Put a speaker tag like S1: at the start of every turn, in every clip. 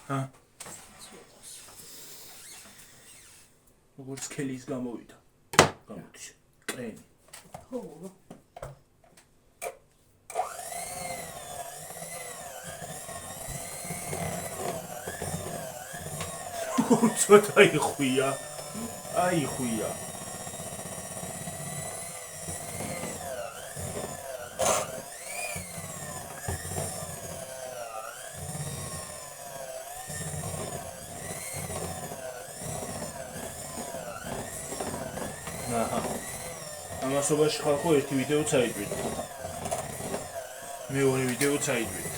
S1: ჰა? როგორც ქელის გამოვიდა. გამოდის. კრემი.
S2: ხო.
S1: ცოტა იხვია. აიხვია. ამასობაში ხალხო ერთი ვიდეო წაიჭვით. მეორე ვიდეო წაიჭვით.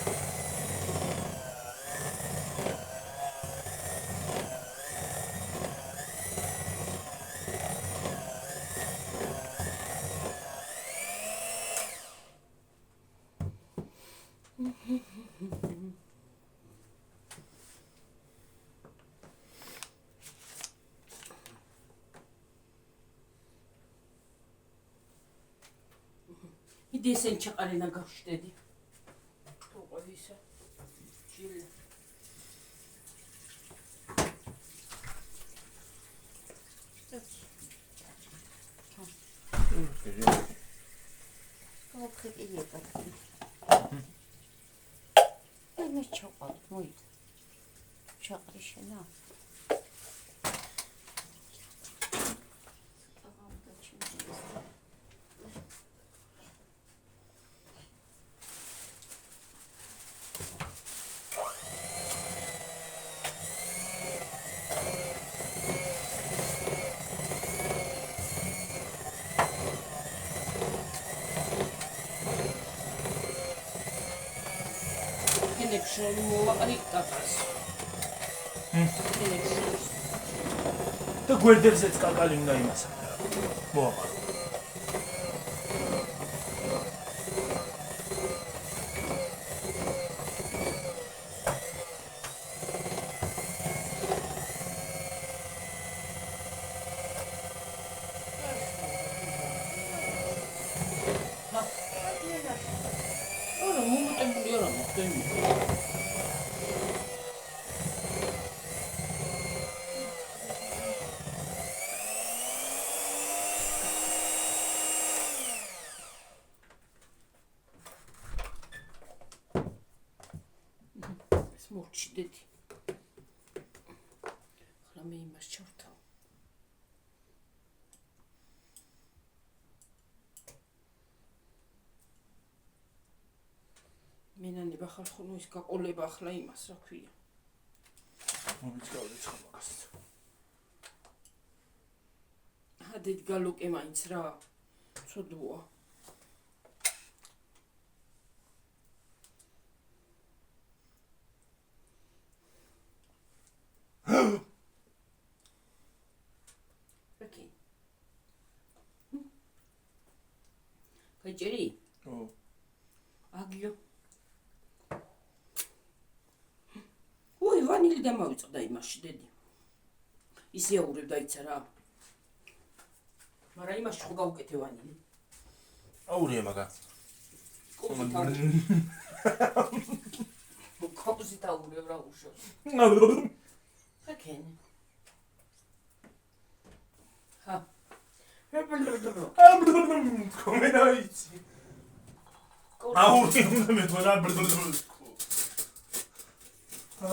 S2: Იდესენ ჩაყარენა გავშტედი. თოყოისა. ჩილე.
S3: მე ჩაყავ, მოიდა. ჩაყრი შენა.
S2: Connection მოვაყრი კაკას.
S1: და გვერდებზეც კაკალი უნდა იმასა. მოვაყარო.
S2: მოჩდედი. ხლა მე იმას ჩავთავ. მენანება ხალხო ის გაყოლება ახლა იმას რა ქვია.
S1: მომიწყავდი ცხა მაგას.
S2: ჰადეთ გალოკე მაინც რა. ცოდოა. Качери?
S1: О.
S2: Агио. Ой, ванილი დამავიწყდა იმაში დედი. ისე აურევდა იცა რა. მაგრამ იმაში ხო გავუკეთე ვანილი.
S1: აურია მაგა.
S2: კოპსი დაურევ რა უშო. აკენ. ჰა.
S1: Come noici? Auri, me torna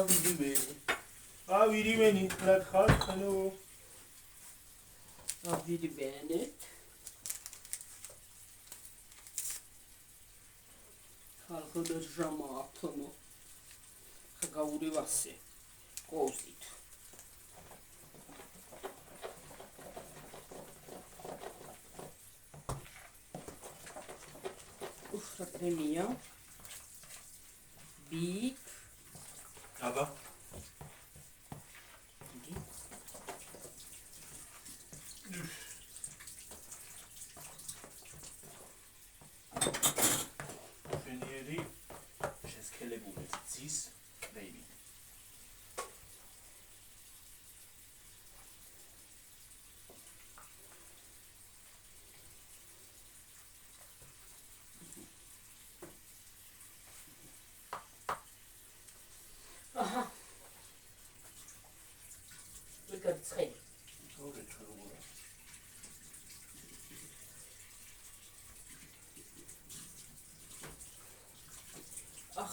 S1: vidi bene. Vidi bene, la calcano.
S2: Vidi bene. Calco del giamato, no? Gauri vasse. Così. La cremia big
S1: აბა ფენიერი შესქელებული ძის კრემი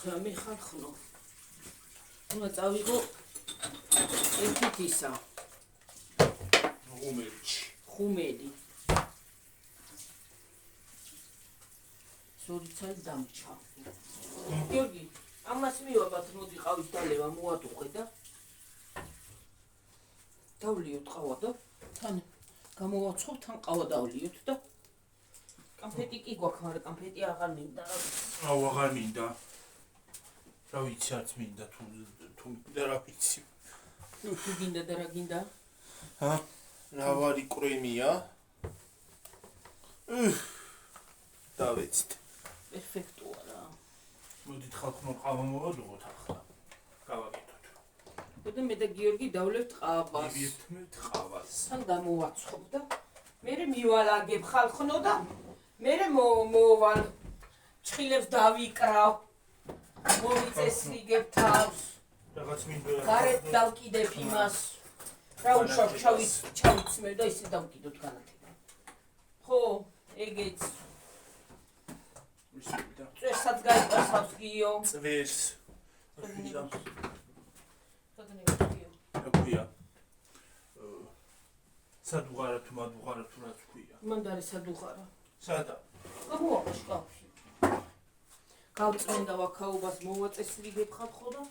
S2: ხა მე ხალხნო. უნდა წავიღო ერთით ისა. ხუმელი. სორიცალი დამჭა. გიორგი, ამას მივაბათ მოდი ყავის დალევა მოატუხე და დავლიოთ ყავა და თან გამოვაცხობ თან ყავა დავლიოთ და კამფეტი კი გვაქვს, მაგრამ კამფეტი აღარ მინდა რა ვიცი.
S1: აუ აღარ მინდა. რა ვიცი არც მინდა თუ რა ვიცი.
S2: თუ გინდა და რა გინდა?
S1: ჰა? რა ვარი კრემია? დავეცით.
S2: პერფექტოა რა.
S1: მოდით ხალხო ყავა მოვადუღოთ ახლა. გავაკეთოთ.
S2: და მე და გიორგი დავლევთ ყავას.
S1: მივირთმევთ ყავას.
S2: თან გამოვაცხობ და მე მივალაგებ ხალხნო და მე მოვალ ჭხილებს დავიკრავ. მოვიწესრიგებ თავს.
S1: რაღაც მინდა.
S2: გარეთ დავკიდებ იმას. რა უშავ ჩავიცმევ და ისე დავკიდოთ განათება. ხო, ეგეც.
S1: ვისმენდა.
S2: წვესაც გაიყვარს გიო.
S1: წვეს.
S2: გიო.
S1: აკვია. სადუღარა თუ მადუღარა თუ რაც ქვია.
S2: მანდარი სადუღარა.
S1: სადა.
S2: გამოვაყო შკაფში. გავწმენდა ვაქაობას მოვაწესრიგებ ხალხო და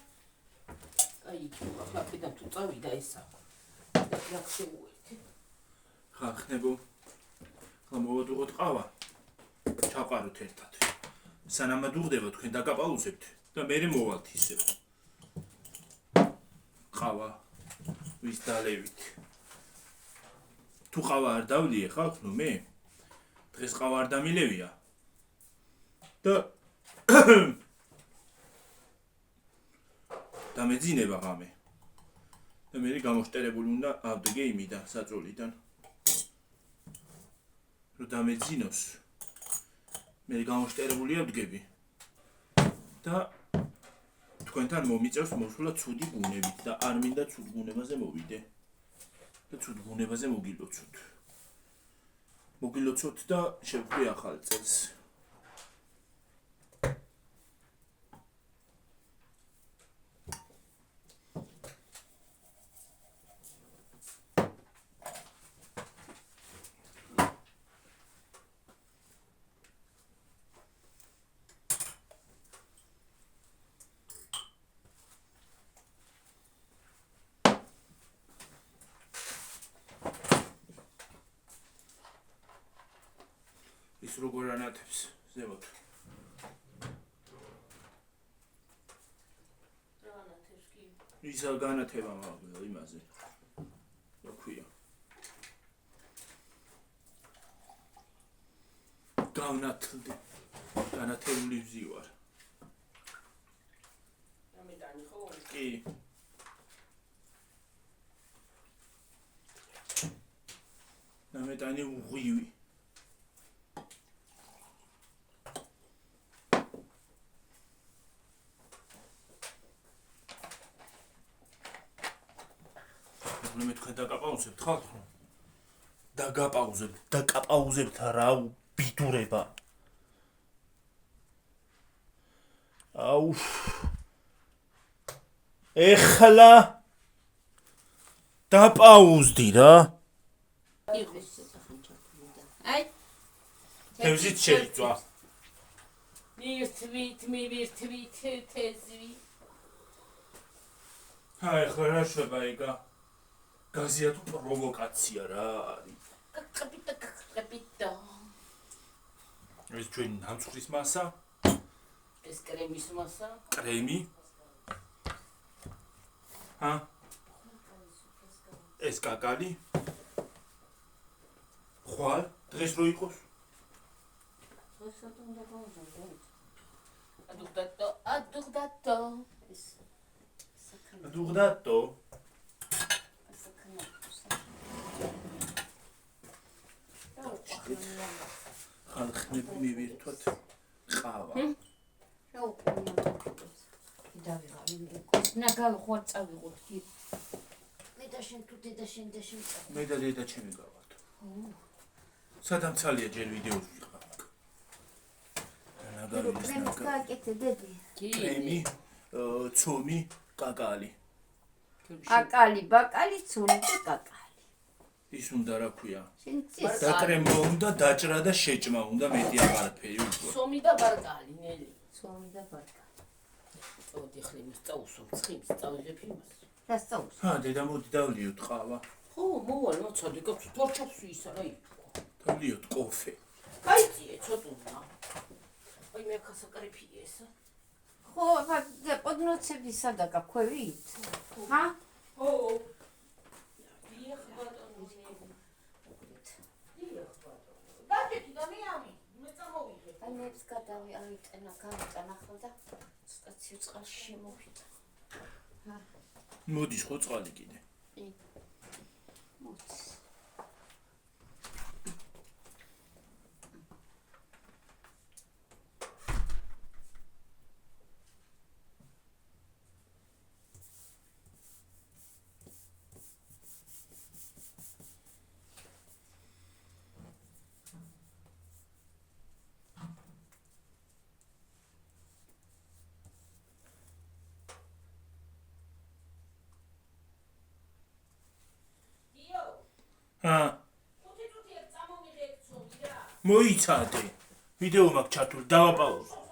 S2: აი ახლა კიდევ თუ წავიდა ესა. და რა შევუერთე.
S1: ხახნებო. ხლა მოვადუღოთ ყავა. ჩაყაროთ ერთად. სანამ ადუღდება თქვენ დაგაპაუზებთ და მე მოვალთ ისევ. ყავა ვის დალევით. თუ ყავა არ დავლიე ხალხო მე დღეს ყავა არ დამილევია. და დამეძინება ღამე. და მე გამოშტერებული უნდა ავდგე იმიდან საწოლიდან. რომ დამეძინოს. მე გამოშტერებული ავდგები. და თქვენთან მომიწევს მოსულა ცუდი ბუნებით და არ მინდა ცუდ ბუნებაზე მოვიდე. და ცუდ ბუნებაზე მოგილოცოთ. მოგილოცოთ და შევხვდი ახალ წელს. ის როგორ ანათებს ზემოთ.
S2: რა ანათებს კი?
S1: ისა განათება მაგალ იმაზე. რა ქვია? განათლდი. განათებული ვზივარ.
S2: რამედანი ხო?
S1: კი. რამედანი უღვივი. მე თქვენ დაგაპაუზებთ ხალხო. დაგაპაუზებთ რა ბიდურება. აუ. ეხლა დაპაუზდი რა.
S2: აი.
S1: თევზით შეიწვა.
S2: მივირთვით თეზვი.
S1: აი ხლა რა შვება იგა. გაზია თუ პროვოკაცია რა არის.
S2: კაკაპიტა.
S1: ეს ჩვენი ნამცხვრის მასა,
S2: ეს კრემის მასა.
S1: კრემი. ჰა? ეს კაკალი. ხვალ დღეს რო იყოს?
S2: ადუღდატო.
S1: ადუღდატო. ხალხნები მივირთვათ ყავა.
S3: რა უკრია? დავიღავ. ნაგავ ხوار წავიღოთ კი. მე და შენ თუ დედა შენ და შენ.
S1: მე და დედა ჩემი გავართ. სადამ ცალია ჯერ ვიდეოს ვიყავ. მარგარინის
S3: კრემს
S1: ნაკადი.
S3: გააკეთე დედი.
S1: კრემი, ცომი, კაკალი.
S3: კაკალი, ბაკალი, ცული და კაკალი.
S1: ის უნდა რა ქვია.
S3: შენ წეს.
S1: დაკრემო უნდა, დაჭრა და შეჭმა უნდა, მეტი აღარაფერი უკვე.
S2: სომი და ბარკალი, ნელი.
S3: ცული და ბაკალი.
S2: წოდი ხლი მისწაუსო, ცხიმს წავიღებ იმას.
S3: რა სწავს?
S1: დედა მოდი დავლიოთ ყავა.
S2: ხო, მოვალ, მოცოდი, გაქვს თორჩაფს ვისა რა იყო.
S1: დავლიოთ კოფე.
S2: გაიწიე ცოტუნა. აი მე ხასაკრიფია ესა.
S3: ხო, და პოდნოცები სადა გაქვევით? ჰა?
S2: ხო. დიახ ბატონო. დიახ ბატონო. დაჭეთი და მე ამი, მე წამოვიღე.
S3: აი მეც გადავი აიტანა გამიტანა და ცოტა ციწყალში შემოვიდა. ჰა,
S1: მოდის ხო წყალი კიდე.
S3: მოც.
S1: მოიცადე. ვიდეო მაქვს ჩართული, დავაპაუზო.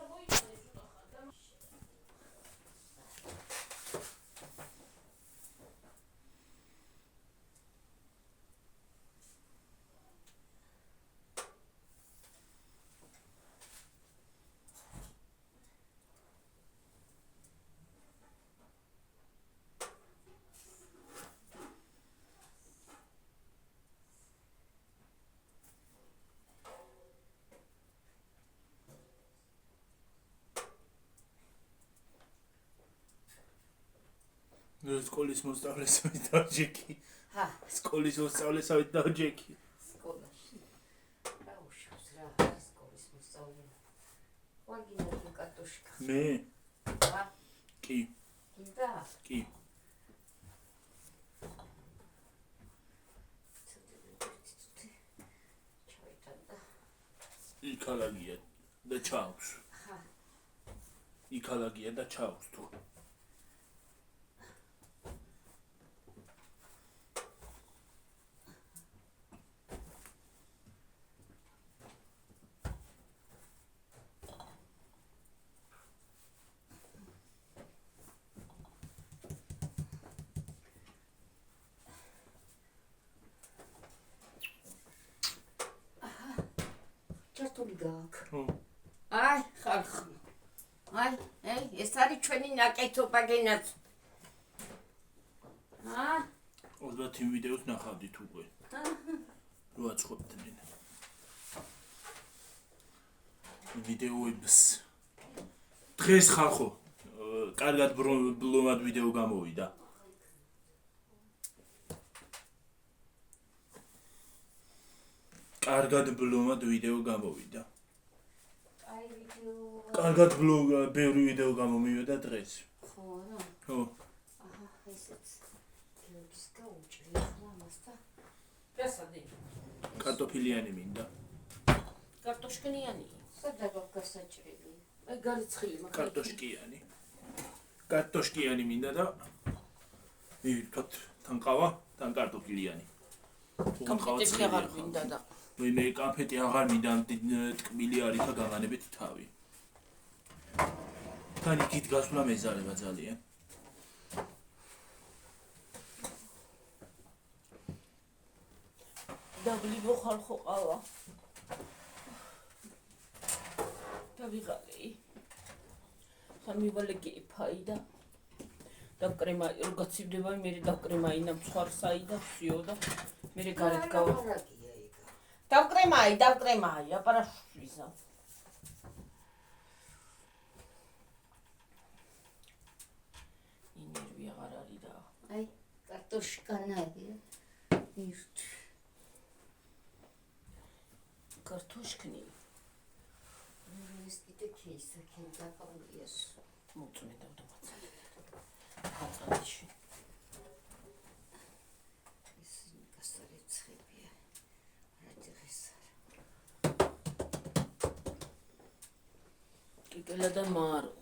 S1: სკოლის მოსწავლესავით დავჯექი.
S3: ჰა,
S1: სკოლის მოსწავლესავით დავჯექი.
S3: სკოლაში. რა უშავს რა, სკოლის მოსწავლე. ვაგინე კატუშკა.
S1: მე?
S3: ჰა,
S1: კი,
S3: გინდა?
S1: კი.
S3: ჩავიტანდა.
S1: იქალაგია და ჩავს.
S3: ჰა,
S1: იქალაგია და ჩავს თუ.
S3: ჩართული გაქვს.
S1: ხო.
S3: აი, ხალხო. აი, ეს არის ჩვენი ნაკეთობა გენაც. ჰა?
S1: 30 ვიდეოს ნახავდით უკვე. რო აწყობდნენ. ვიდეოებს. დღეს ხალხო, კარგად ბლომად ვიდეო გამოვიდა. კარგად ბლომად ვიდეო გამოვიდა.
S3: აი ვიდეო.
S1: კარგად ბევრი ვიდეო გამომივიდა დღეს.
S3: ხო რა.
S1: ხო.
S3: აჰა, ესეც. გიორგის გაუჭრია ამასთან.
S2: გასადი.
S1: კარტოფილიანი მინდა.
S2: კარტოშკნიანი.
S3: სადა გაქვს გასაჭრელი?
S2: აი გარიცხილი მაგ
S1: კარტოშკიანი. კარტოშკიანი მინდა და მივირთოთ თან ყავა, თან კარტოფილიანი.
S2: კომპლექტი აღარ მინდა და
S1: მე კამფეტი აღარ მინდა, ტკბილი არის და გაღანებით თავი. თან იქით გასვლა მეზარება ძალიან.
S2: დაბლიბო ხალხო ყავა. დავიღალე. სამივალე გიფაი და დაკრემა რო გაცივდება მე დაკრემაინა მსხვარსაი და ვსიო და მე გარეთ გავა. დავკრემაი, აპარაშუიზა. ინერვი აღარ არის და
S3: აი, კარტოშკანაა. ირთ.
S2: კარტოშკნი
S3: ეს კიდე ქეისა, ქედა ყავლიას.
S2: მოწმენდა ავტომატად. ხატრაში.
S3: ეს გასარეცხებია. რა დღეს არა.
S2: კარტოფილა და მარო.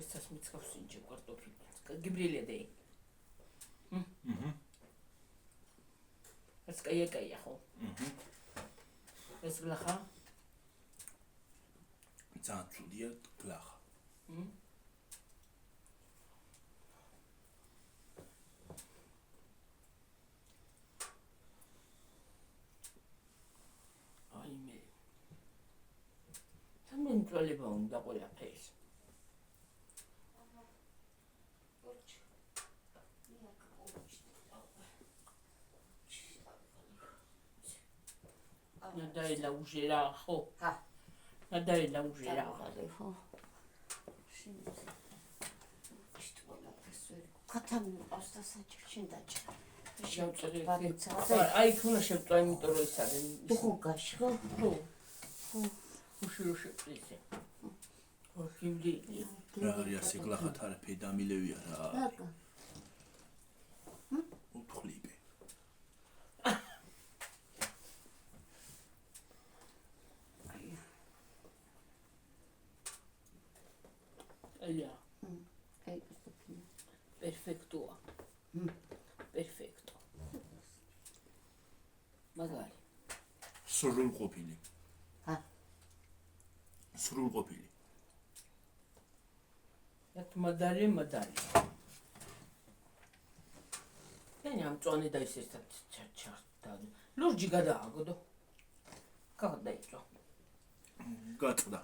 S2: ესაც მიცავს ინჯე კარტოფილა. გიბრილია დე. ეს კაია ხო? ეს გლახა?
S1: ძალიან ცუდია გლახა.
S2: აიმე. სამენტრალება უნდა ყველაფერს. Nadaila ujera ho.
S3: Ha.
S2: Nadaila ujera.
S3: ხო. ქათამი ყავს და საჭირში დაჭრა.
S2: შევწერი.
S3: ბაგეცა.
S2: აი თუნა შევწვა იმიტომ რომ ეს არის.
S3: დუღაში ხო?
S2: ხო. უშუშეწიზე. ხო, გიმდილი.
S1: რა არის ასე გლახა თარაფე დამილევია რა.
S3: დაკა.
S1: უთხლიბე.
S2: აია.
S3: აი ეს
S2: Perfectua. Perfecto. მაგარი.
S1: სრულყოფილი.
S3: ჰა.
S1: სრულყოფილი.
S2: ეს მადალი. ენა ამწონი და ის ერთად ჩარჩა. ლურჯი გადააგდო. გადაიწვა.
S1: გაწყდა.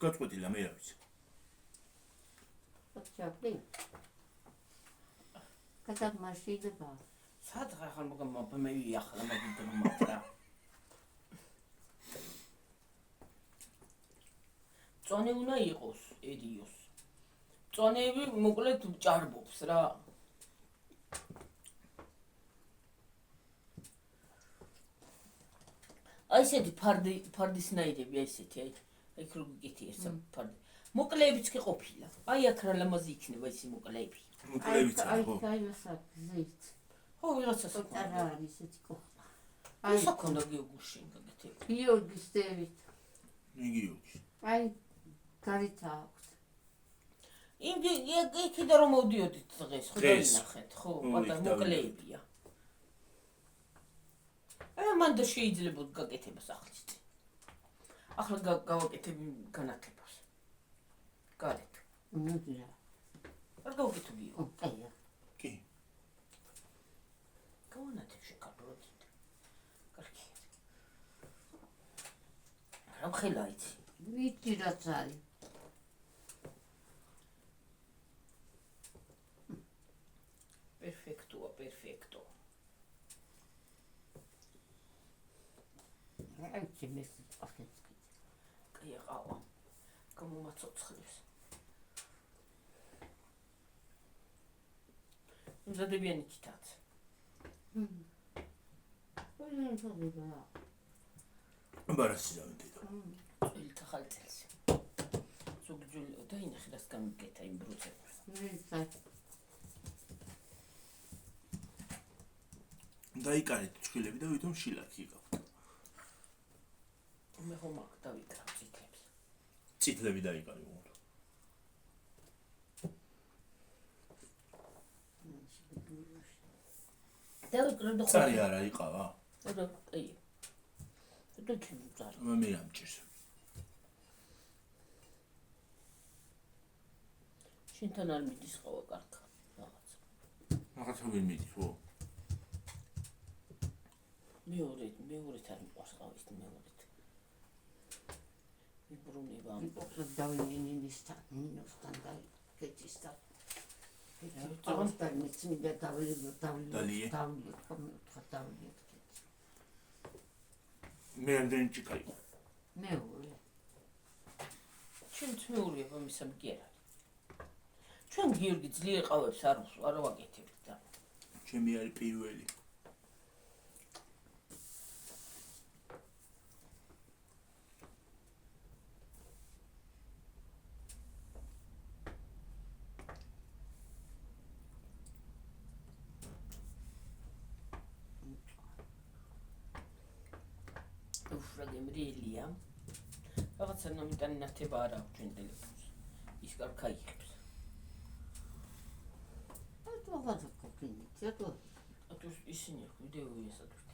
S1: გაწყდა მე რა ვიცი.
S3: ჩაფდი. კაცად მაშინება.
S2: სადღა ხარ მოგა მე ვიახლა მაგით მომატრა. წონი უნდა იყოს ედიოს. წონები მოკლედ ჭარბობს რა. აი ესეთი ფარდისნაირები ესეთი აი ქრუგიტი ესა ფარდი. მოკლეებიც კი ყოფილა. აი აქ რა ლამაზი იქნება ისი მოკლეები.
S1: მოკლეებიც ხო.
S3: აი ვასაკზით.
S2: ხო ვიღაცა
S3: არა არის ესეთი ხო.
S2: აი საქონდა გიოგურში გაგეთე.
S3: გიორგის დევით.
S1: ნიგიოგი.
S3: აი გარითა აქვს.
S2: იმდი იქიდან რომ მოვდიოდით დღეს ხო დაინახეთ ხო პატარა მოკლეებია. მან და შეიძლება გაკეთება სახლის. ახლა გავაკეთები განათლებას. გარეთ.
S3: ნუძია.
S2: არ გავაკეთებიო.
S3: აია.
S1: კი.
S2: განათლებში კარგად. კარგი. რა ხელა იცი?
S3: ვიცი რაც არის.
S2: Perfecto.
S3: აი ჩემს ახეთ.
S2: კაი ყავა. გამომაცოცხლებს. მზადებიანი ჩიტაც.
S1: ბარასი დავიდეო.
S2: ილთა ხალწელს. ზოგჯული დაინახე რას გამიგეთა იმ ბრუცებს.
S1: დაიკარეთ ჩხილები და ვითომ შილაკი იყავთ.
S2: მე ხომ აქ დავიკრავ წითლებს.
S1: წითლები დაიკარი უღოთ.
S2: დავიკრავ და
S1: წარი არა იყავა?
S2: რა აი. და ჩემი წარი.
S1: მე ამჭირს.
S2: შენთან არ მიდის ყავა კარგა. რაღაც.
S1: რაღაცა ვერ მიდის ხო?
S2: მეორედ არ მიყვარს ყავის მეორედ. ვიბრუნება ამ
S3: დავინინისთან, ნინოსთან და კეჭისთან. აღარ მიცნიდა დავლიე.
S1: მე ამდენ ჭიქა იყო.
S3: მეორე.
S2: ჩვენც მეორეა მისამ კი არ არის. ჩვენ გიორგი ძლიერ ყავებს არ ვაკეთებთ და
S1: ჩემი არის პირველი.
S2: ufra gemrelija რაღაცა ნამიტანი ნათება არ აქვს ჩვენ ტელეფონს. ის კარგ აიღებს.
S3: ვაღაცა გქონდით, ზეთო.
S2: ატუ ისინი ვიდეო იესადურთ.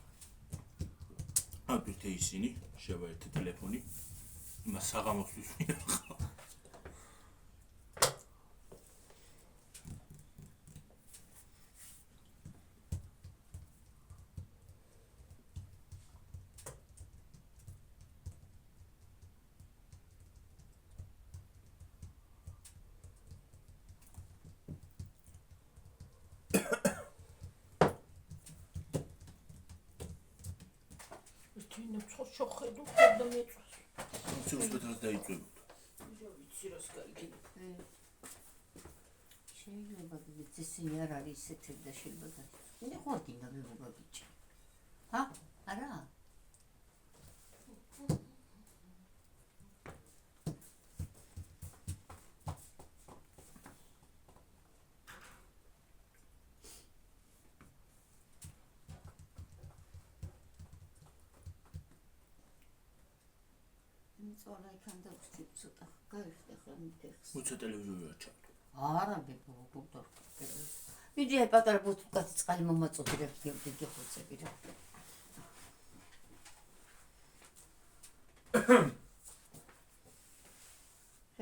S1: აბირთე ისინი შევაერთე ტელეფონი. იმას საღამოსთვის ვინახავ.
S2: თინა შოხედო ხოდა მეწვს.
S1: ცოტა მეტად დაიწვევთ.
S2: ვიცი რას გაიგებ.
S3: შეიძლება გიცისინი არ არის ისეთი და შეიძლება მე ხوارდინა მეგობა ბიჭი. ჰა? არა? წოლა იქან და ვსწრებ ცოტა. გაიხდა ხომ მითხს.
S1: უცა ტელევიზორი არ ჩავთ.
S3: არა ბებო. ვიდი პატარა ბუთკაცი წყალი მომაწოდი რა გიგები ხოცები რა.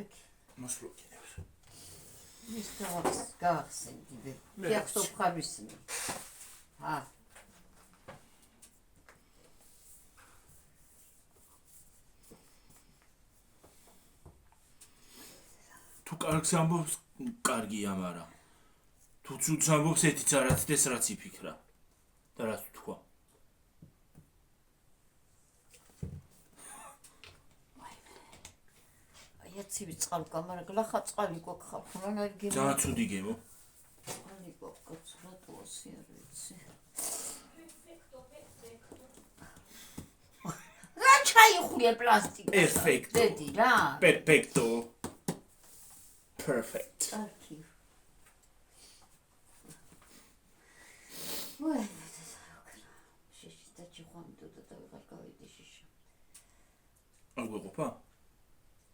S3: ეკ
S1: მასლოკინებს.
S3: ის გახსენდი. ფიახტო ხარვისნი. ჰა.
S1: თუ კარგს ამბობს, კარგია, მაგრამ თუ ცუდს ამბობს, ეთიც არ აცდეს, რაც იფიქრა და რაც თქვა.
S3: აი ცივი წყალი გამარა გლახა წყალი გქხა ფლანა გემო.
S1: ძალიან ცუდი გემო.
S3: წყალი გქხა რატოსი არ ვიცი. რა ჩაიხურე პლასტიკი.
S1: Perfecto.
S3: დედი რა.
S1: Perfecto. Perfect.
S3: Arki. Ой, შეშიტაჭი ხომდო და ვიღარ გავიდი შეშა.
S1: არ გვეყოფა?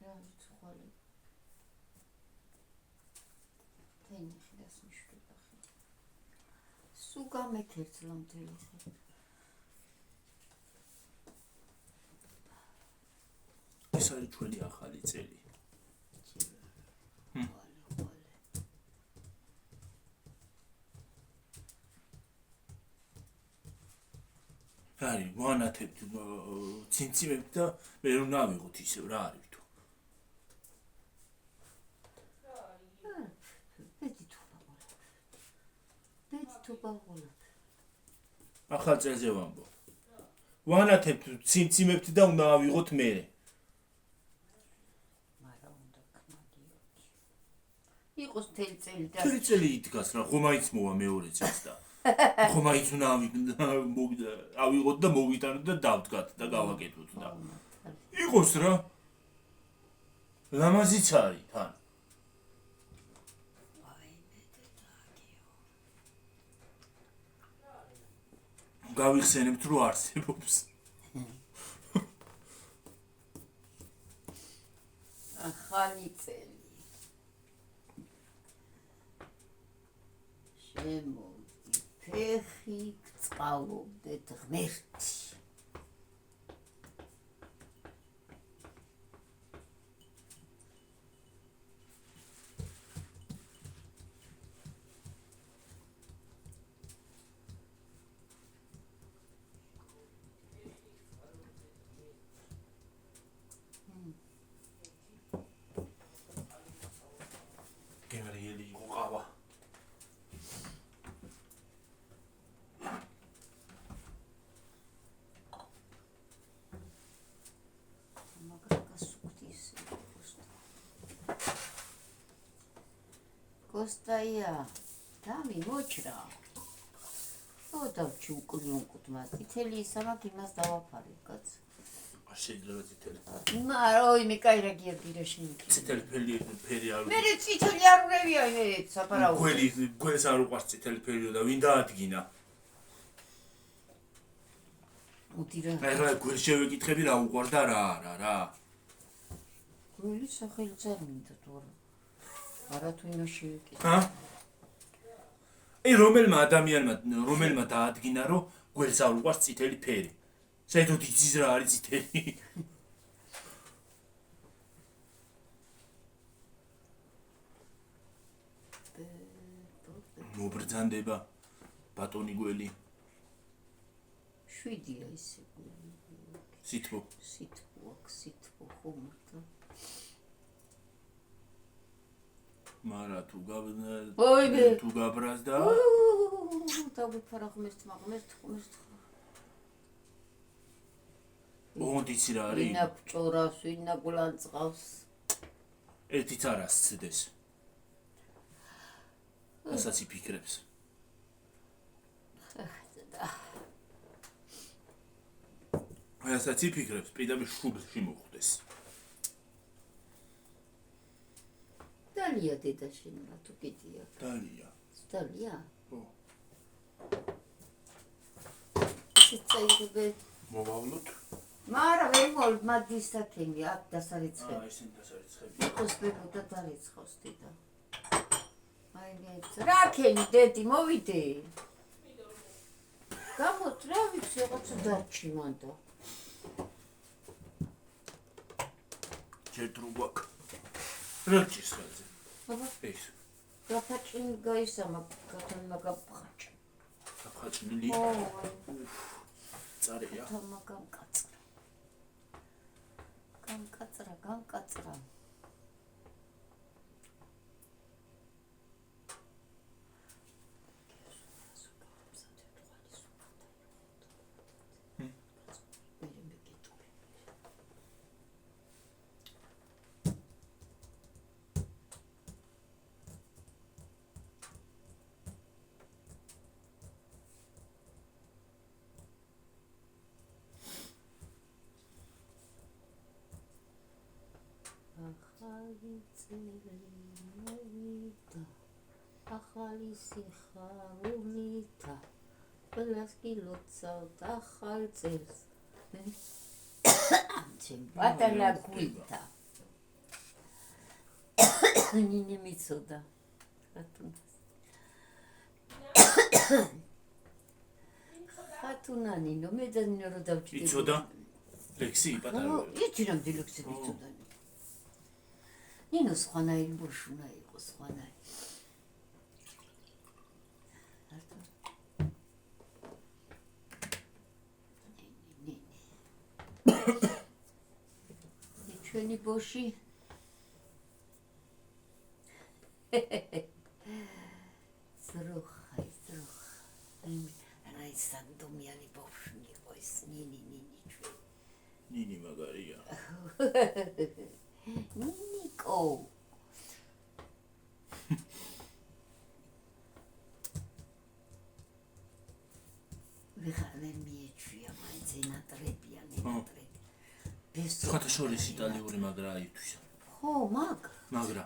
S3: რა ცხოველი. თენი ხილას მიშტება ხი. სუ გამეთერცლა მთელი ხი.
S1: ეს არის ჩვენი ახალი წელი. არის ვანათებთ ცინციმებთ და მე რომ ნავიღოთ ისევ რა არის თუ
S3: ბედი თუ ბაღოლა
S1: ახალ წელზე ვამბობ ვანათებთ ცინციმებთ და უნდა ავიღოთ მე
S3: მაგრამ უნდა კმადიო იყოს თელი წელი და
S1: თელი წელი იდგას რა ხომ მაინც მოვა მეორე წელს და ხომ მაინც უნდა ავიღოთ და მოვიტანოთ და დავდგათ და გავაკეთოთ და იყოს რა ლამაზიც არის თან გავიხსენებთ რომ არსებობს
S3: ახალი წელი შემოვიდი ფეხი გწყალობდეთ ღმერთი
S1: გენერიელი იყო ყავა
S3: Костая, там и мочра. Вот там чукулюнку тмати. Тели сама кимас дава парикац.
S1: შეიძლება ციტელი
S3: Ой, მე кай რა გიებირა შენკი.
S1: ციტელი ფერი არ
S3: მე ციტელი არ ურევია მე საფარაო.
S1: გვენს არ უყვარს ციტელი ფერიო და ვინ დაადგინა
S3: უდირა.
S1: ახლა გვენ შევეკითხები რა უყვარდა რა არა რა
S3: რული სახელი წამინდა თორე. არა თუ იმაში ვიკი.
S1: ჰა? რომელმა ადამიანმა დაადგინა რომ გველს არ უყვარს წითელი ფერი. საერთოდ იცის რა არის წითელი? მობრძანდება ბატონი გველი.
S3: 7-ია ისე.
S1: სითბო.
S3: სითბო ხომდა.
S1: მარა თუ
S3: ოიბე.
S1: თუ გაბრაზდა
S3: დავიფარა ღმერთ.
S1: ოღონდ იცი რა არის?
S3: ვინა ჭორავს, ვინა გულანწყავს.
S1: ერთიც არ ასცდეს. რასაც იფიქრებს. რასაც იფიქრებს, პირდაპირ შუბლში მოხვდეს.
S3: დალია დედა შენ რა თუ კიდია. დალია?
S1: ხო.
S3: ისე წაიღებე.
S1: მოვავლოთ.
S3: მარა ვერ მოვ მაგის საკენი აქ დასარიცხე.
S1: ისინი დასარიცხები.
S3: იყოს ბებოდა დარიცხავს დედა. აი მეც რა ქენი დედი მოვიდე. გამოც რა ვიცი რაღაცა დარჩი მანდ.
S1: ჯერ დრო გვაქვს. რა ჭირს ხალხი?
S3: აბა
S1: ეს.
S3: გაფაჭინი გაისამა გათანმა გაფხაჭ.
S1: გაფხაჭნილი.
S3: ო
S1: წარეა.
S3: თამა გამკაცრა. ახალი სიხარულითა ყველას გილოცავთ ახალ წელს ჩემ ბატონა გույთა ნინი მიცოდა ხათუნა ნინო მე და ნინო რო დავჭიდე
S1: იცოდა ლექსი პატარა
S3: იცი რომ დილექსი იცოდა ნინო სხვანაირი ბოშუნა იყო სხვანაირი ჩვენი ბოში ზროხა აი სანდომიანი ბოშნი იყო ეს ნინი ჩვენ
S1: ნინი მაგარია
S3: ნინიკო ვიხარ მიეჩვია მაინც ენატრებიან
S1: ხათა შორის იტალიური მაგრა აითვის
S3: ხო
S1: მაგრა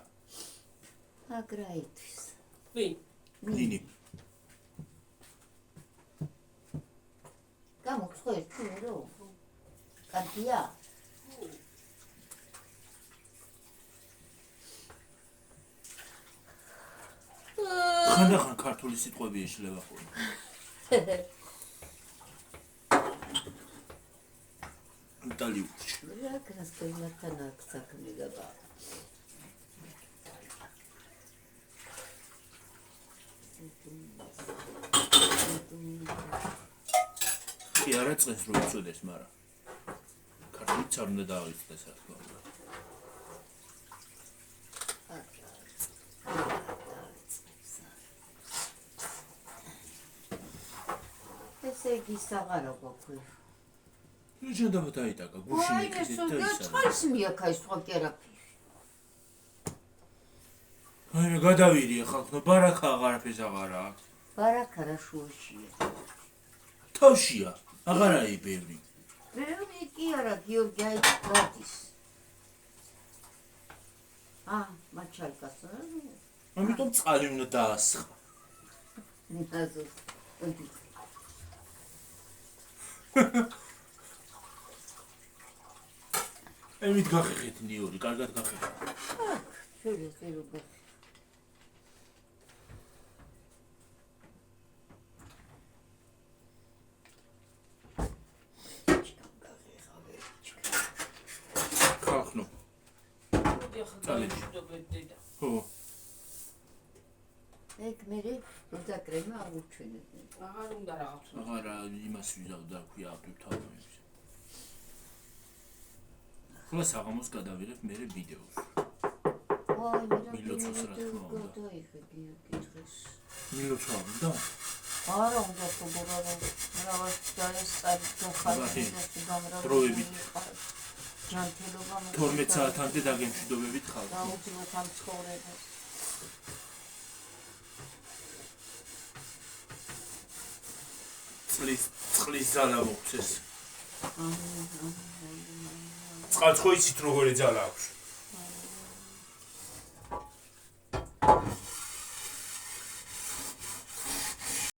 S3: აითვის
S2: ვინ?
S1: ნინი
S3: გამოცხოეს თუ რო კარგია
S1: ხანდახან ქართული სიტყვები ეშლება ხოლმე იტალიურში
S3: რა კრასკოინათან აქ საქმე გაბა
S1: კი არა წეს რო იწოდეს მაგრამ ქართულიც არ უნდა დაავიწყდეს რა თქმა უნდა ესე იგი საღარო გოქვი ჟანდაბა დაიტაკა გუშინი კიდე და ისა
S3: წყალს მიაქა ის სხვა კერაფი
S1: აი მე გადავირია ხალხო ბარაკა აღარაფერს აღარა აქვს
S3: ბარაკა რა შუაშია
S1: თავშია აღარაა ბევრი
S3: კი არა გიორგი აიწყდეს მაჩალკას
S1: ამიტომ წყალი უნდა დაასხა
S3: ნაზო
S1: ემით გახეხეთ ნიორი, კარგად გახეხეთ.
S3: შურეს ვერუგა.
S1: ხახნო.
S2: მოდი ახლა დაიშვიდობეთ დედა.
S1: ხო.
S3: ეგ მე როდაკრემა აღუჩვენებდი.
S2: აღარ უნდა რაღაც.
S1: აღარა იმას ვიზავ და ქვია აფთავებს. ხოლო საღამოს გადავიღებ მე ვიდეოს.
S3: აი მე
S1: მილოცოს რა თქმა უნდა.
S3: გადაიხედი კითხეს.
S1: მილოცვა და
S3: არა უნდა თქო რაღაც დაესწარი ხალხი
S1: დროებით.
S3: ჯანმრთელობა
S1: 12 საათამდე დაგემშვიდობებით ხალხი.
S3: დაუძინოთ ამ ცხოვრებას.
S1: წყლის ძალა მოხდეს. წყალს ხო იცით როგორი ძალა აქვს?